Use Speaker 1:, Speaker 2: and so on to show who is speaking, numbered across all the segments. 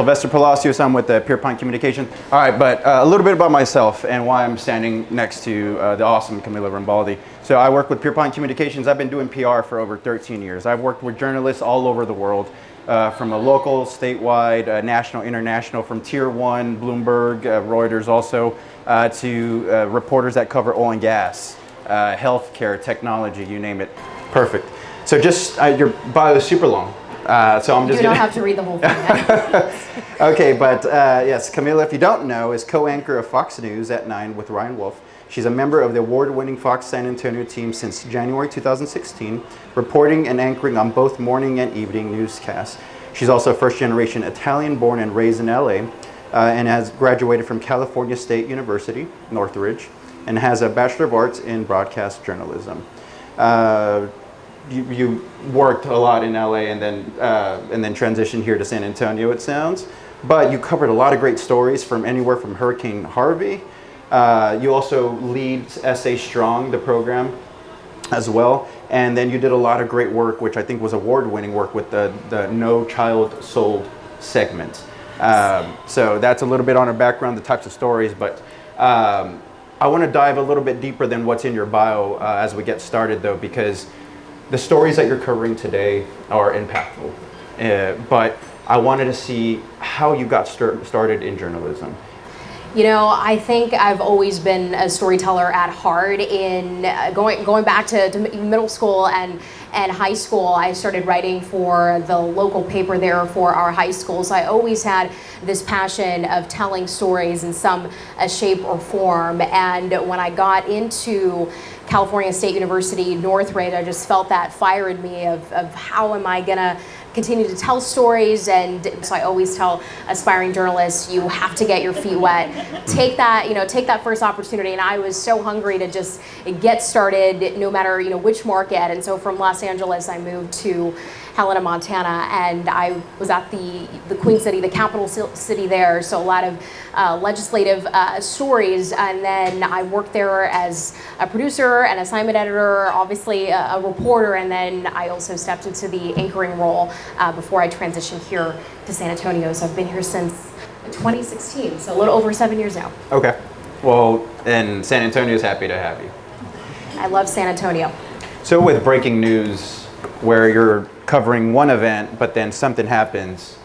Speaker 1: Sylvester Palacios. I'm with Pierpont Communications. All right, but a little bit about myself and why I'm standing next to the awesome Camilla Rambaldi. So I work with Pierpont Communications. I've been doing PR for over 13 years. I've worked with journalists all over the world, from a local, statewide, national, international, from Tier 1, Bloomberg, Reuters also, to reporters that cover oil and gas, healthcare, technology, you name it. Perfect. So just, your bio is super long. So I'm just
Speaker 2: you don't have to read the whole thing.
Speaker 1: Okay, but yes, Camilla, if you don't know, is co-anchor of Fox News at 9 with Ryan Wolf. She's a member of the award-winning Fox San Antonio team since January 2016, reporting and anchoring on both morning and evening newscasts. She's also a first-generation Italian, born and raised in LA, and has graduated from California State University, Northridge, and has a Bachelor of Arts in Broadcast Journalism. You worked a lot in LA and then transitioned here to San Antonio, it sounds. But you covered a lot of great stories from anywhere from Hurricane Harvey. You also lead SA Strong, the program, as well. And then you did a lot of great work, which I think was award-winning work with the No Child Sold segment. So that's a little bit on our background, the types of stories. But I want to dive a little bit deeper than what's in your bio as we get started, though, because the stories that you're covering today are impactful, but I wanted to see how you got started in journalism.
Speaker 2: You know, I think I've always been a storyteller at heart. In going back to middle school and high school, I started writing for the local paper there for our high school. So I always had this passion of telling stories in some shape or form. And when I got into California State University, Northridge, I just felt that fire in me of how am I gonna continue to tell stories. And so I always tell aspiring journalists, you have to get your feet wet. Take that first opportunity. And I was so hungry to just get started, no matter which market. And so from Los Angeles, I moved to Helena, Montana, and I was at the Queen City, the capital city there. So a lot of legislative stories. And then I worked there as a producer, an assignment editor, obviously a reporter, and then I also stepped into the anchoring role before I transitioned here to San Antonio. So I've been here since 2016, so a little over 7 years now.
Speaker 1: Okay. Well, and San Antonio's happy to have you.
Speaker 2: I love San Antonio.
Speaker 1: So with breaking news, where you're covering one event, but then something happens,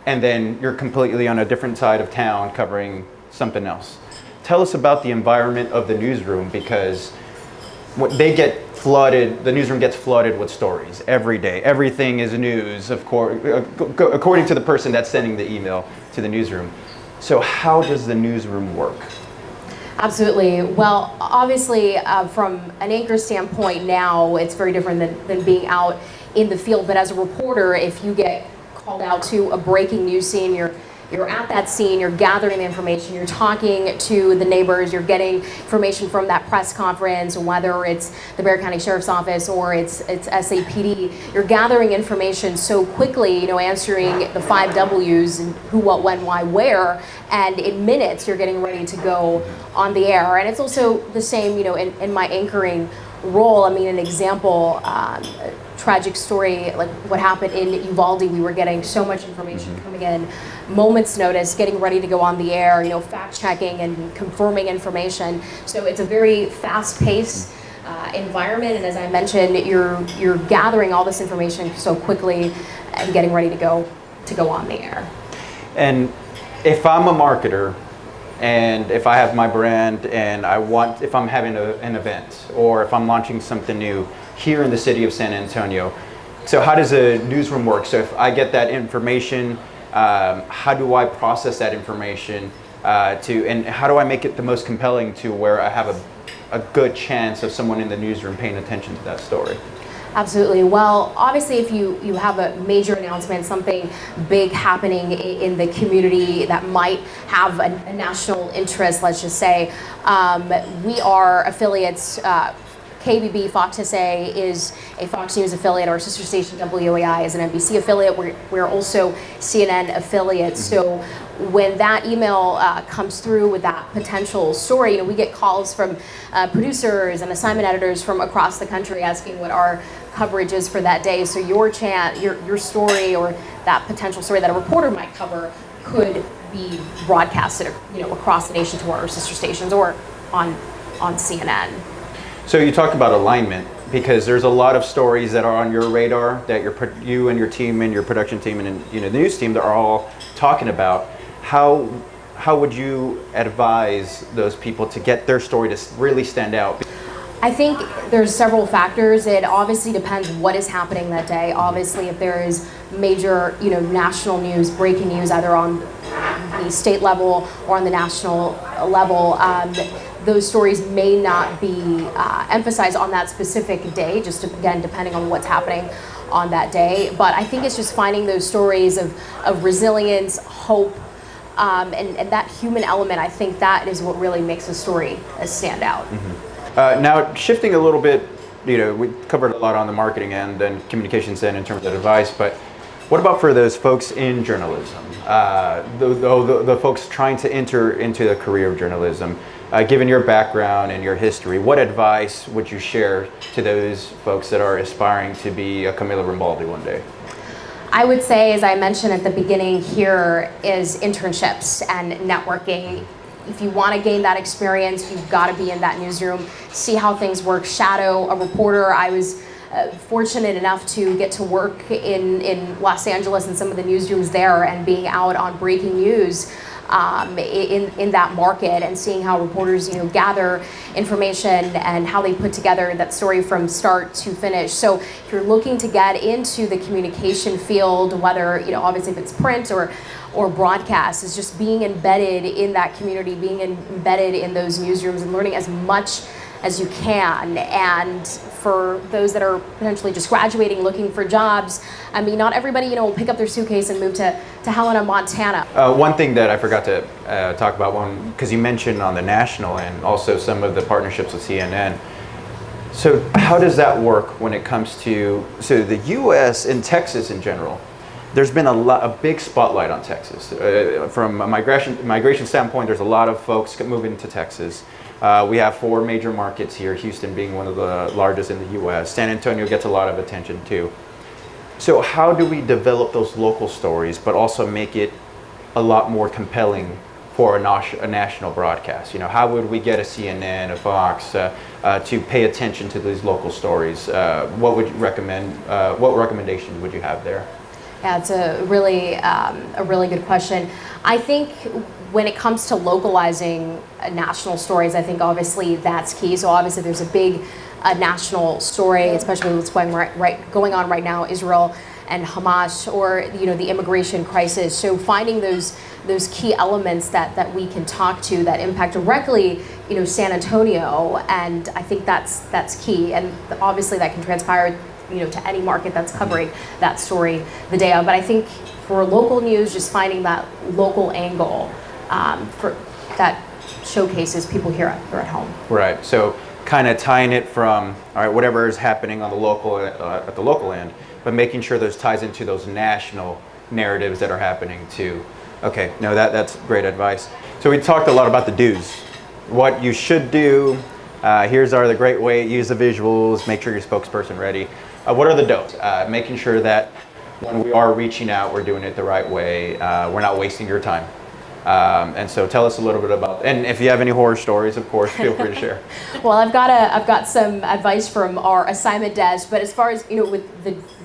Speaker 1: and then you're completely on a different side of town covering something else. Tell us about the environment of the newsroom, because they get flooded, the newsroom gets flooded with stories every day. Everything is news, of course, according to the person that's sending the email to the newsroom. So how does the newsroom work?
Speaker 2: Absolutely. Well, obviously, from an anchor standpoint now, it's very different than being out in the field. But as a reporter, if you get called out to a breaking news scene, you're at that scene, you're gathering the information, you're talking to the neighbors, you're getting information from that press conference, whether it's the Bexar County Sheriff's Office or it's SAPD. You're gathering information so quickly, answering the 5 W's, who, what, when, why, where, and in minutes you're getting ready to go on the air. And it's also the same, in my anchoring role. I mean, an example, tragic story like what happened in Uvalde. We were getting so much information coming in, moments notice, getting ready to go on the air, fact checking and confirming information. So it's a very fast-paced environment, and as I mentioned, you're gathering all this information so quickly and getting ready to go on the air.
Speaker 1: And if I'm a marketer, and if I have my brand and if I'm having an event, or if I'm launching something new here in the city of San Antonio, so how does a newsroom work? So if I get that information, how do I process that information and how do I make it the most compelling to where I have a good chance of someone in the newsroom paying attention to that story?
Speaker 2: Absolutely. Well, obviously, if you have a major announcement, something big happening in the community that might have a national interest, let's just say, we are affiliates. KBB Fox SA is a Fox News affiliate. Our sister station WOAI is an NBC affiliate. We're also CNN affiliates. So when that email comes through with that potential story, you know, we get calls from producers and assignment editors from across the country asking what our coverage is for that day. So your story or that potential story that a reporter might cover could be broadcasted, across the nation to our sister stations or on CNN.
Speaker 1: So you talked about alignment, because there's a lot of stories that are on your radar that you and your team and your production team and the news team that are all talking about. How would you advise those people to get their story to really stand out?
Speaker 2: I think there's several factors. It obviously depends what is happening that day. Obviously, if there is major, national news, breaking news, either on the state level or on the national level, those stories may not be emphasized on that specific day, just again, depending on what's happening on that day. But I think it's just finding those stories of resilience, hope, and that human element. I think that is what really makes a story stand out.
Speaker 1: Mm-hmm. Now, shifting a little bit, we covered a lot on the marketing end and communications end in terms of advice, but what about for those folks in journalism, the folks trying to enter into the career of journalism? Given your background and your history, what advice would you share to those folks that are aspiring to be a Camilla Rambaldi one day?
Speaker 2: I would say, as I mentioned at the beginning here, is internships and networking. If you want to gain that experience, you've got to be in that newsroom, see how things work, shadow a reporter. I was fortunate enough to get to work in Los Angeles in some of the newsrooms there and being out on breaking news in that market and seeing how reporters gather information and how they put together that story from start to finish. So if you're looking to get into the communication field, whether obviously if it's print or broadcast, is just being embedded in that community, being embedded in those newsrooms and learning as much as you can. And for those that are potentially just graduating, looking for jobs, I mean, not everybody, will pick up their suitcase and move to Helena, Montana.
Speaker 1: One thing that I forgot to talk about, because you mentioned on the national and also some of the partnerships with CNN. So how does that work when it comes to, the U.S. and Texas in general? There's been a big spotlight on Texas. From a migration standpoint, there's a lot of folks moving to Texas. We have 4 major markets here, Houston being one of the largest in the U.S. San Antonio gets a lot of attention too. So how do we develop those local stories, but also make it a lot more compelling for a national broadcast? How would we get a CNN, a Fox, to pay attention to these local stories? What would you recommend? What recommendations would you have there?
Speaker 2: Yeah, it's a really good question. I think when it comes to localizing national stories, I think obviously that's key. So obviously there's a big national story, especially what's going on right now, Israel and Hamas, or the immigration crisis. So finding those key elements that we can talk to that impact directly San Antonio, and I think that's key. And obviously that can transpire to any market that's covering that story the day of. But I think for local news, just finding that local angle for that showcases people here at home.
Speaker 1: Right. So kind of tying it from whatever is happening on the local at the local end, but making sure those ties into those national narratives that are happening too. Okay. No, that's great advice. So we talked a lot about the do's, what you should do. Here's the great way. Use the visuals. Make sure your spokesperson ready. What are the don'ts? Making sure that when we are reaching out, we're doing it the right way. We're not wasting your time. And so tell us a little bit about, and if you have any horror stories, of course, feel free to share.
Speaker 2: Well, I've got some advice from our assignment desk, but as far as, with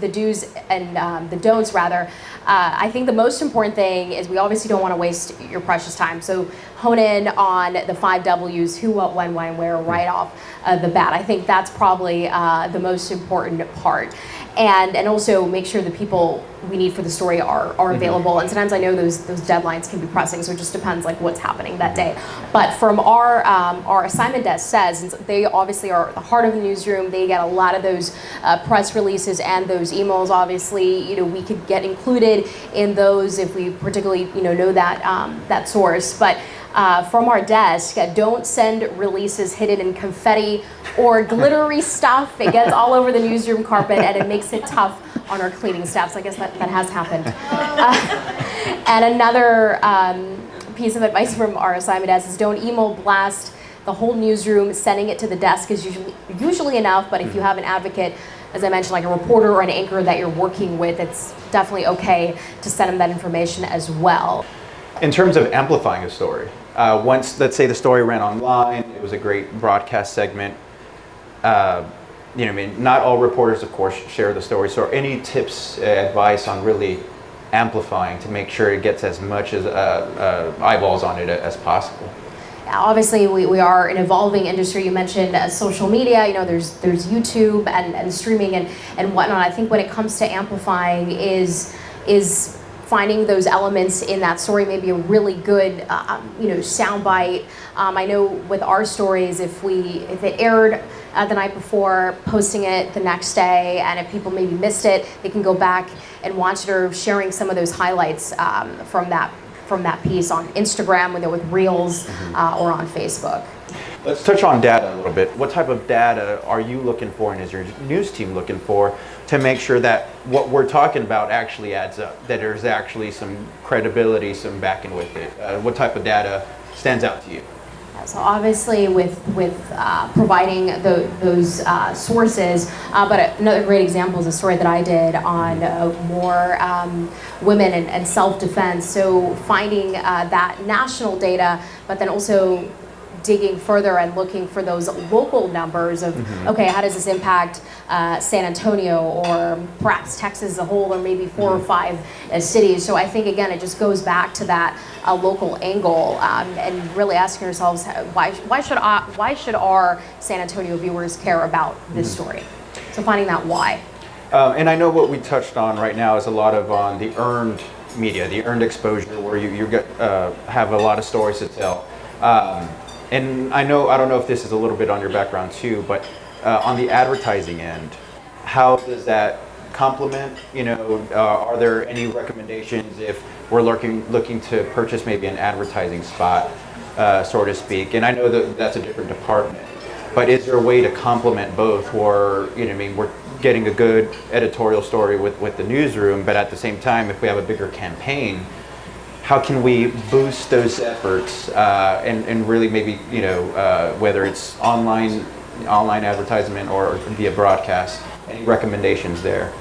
Speaker 2: the do's and the don'ts rather, I think the most important thing is we obviously don't want to waste your precious time. So hone in on the 5 W's, who, what, when, why, and where, right off the bat. I think that's probably the most important part. And also make sure the people we need for the story are available. And sometimes I know those deadlines can be pressing, so it just depends what's happening that day. But from our assignment desk says, since they obviously are the heart of the newsroom, they get a lot of those press releases and those emails. Obviously, we could get included in those if we particularly know that source. But from our desk, don't send releases hidden in confetti or glittery stuff. It gets all over the newsroom carpet and it makes it tough on our cleaning staff. So I guess that has happened. And another piece of advice from our assignment desk is don't email blast the whole newsroom. Sending it to the desk is usually enough, but if you have an advocate, as I mentioned, like a reporter or an anchor that you're working with, it's definitely okay to send them that information as well.
Speaker 1: In terms of amplifying a story, once, let's say the story ran online, it was a great broadcast segment. You know, I mean, not all reporters, of course, share the story. So, any tips, advice on really amplifying to make sure it gets as much as eyeballs on it as possible?
Speaker 2: Obviously, we are an evolving industry. You mentioned social media. You know, there's YouTube and streaming and whatnot. I think when it comes to amplifying is finding those elements in that story, maybe a really good you know, soundbite. I know with our stories, if it aired the night before, posting it the next day, and if people maybe missed it, they can go back and watch it, or sharing some of those highlights from that piece on Instagram, whether with Reels or on Facebook.
Speaker 1: Let's touch on data a little bit. What type of data are you looking for, and is your news team looking for, to make sure that what we're talking about actually adds up, that there's actually some credibility, some backing with it? What type of data stands out to you?
Speaker 2: So obviously with providing those sources, but another great example is a story that I did on more women and self-defense. So finding that national data, but then also digging further and looking for those local numbers of, okay, how does this impact San Antonio, or perhaps Texas as a whole, or maybe 4 or 5 cities. So I think, again, it just goes back to that local angle, and really asking ourselves, why should our San Antonio viewers care about this story? So finding that why.
Speaker 1: And I know what we touched on right now is a lot of on the earned media, the earned exposure, where you get have a lot of stories to tell. And I don't know if this is a little bit on your background too, but on the advertising end, how does that complement? You know, are there any recommendations if we're looking to purchase maybe an advertising spot, so to speak? And I know that that's a different department, but is there a way to complement both, or, you know, I mean, we're getting a good editorial story with the newsroom, but at the same time, if we have a bigger campaign, how can we boost those efforts and really maybe, you know, whether it's online advertisement or via broadcast? Any recommendations there?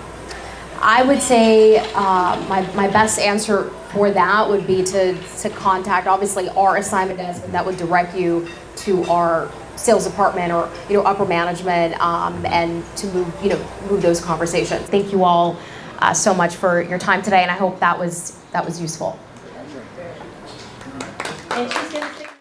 Speaker 2: I would say my best answer for that would be to contact, obviously, our assignment desk, and that would direct you to our sales department or, you know, upper management, and to move those conversations. Thank you all so much for your time today, and I hope that was useful. And she's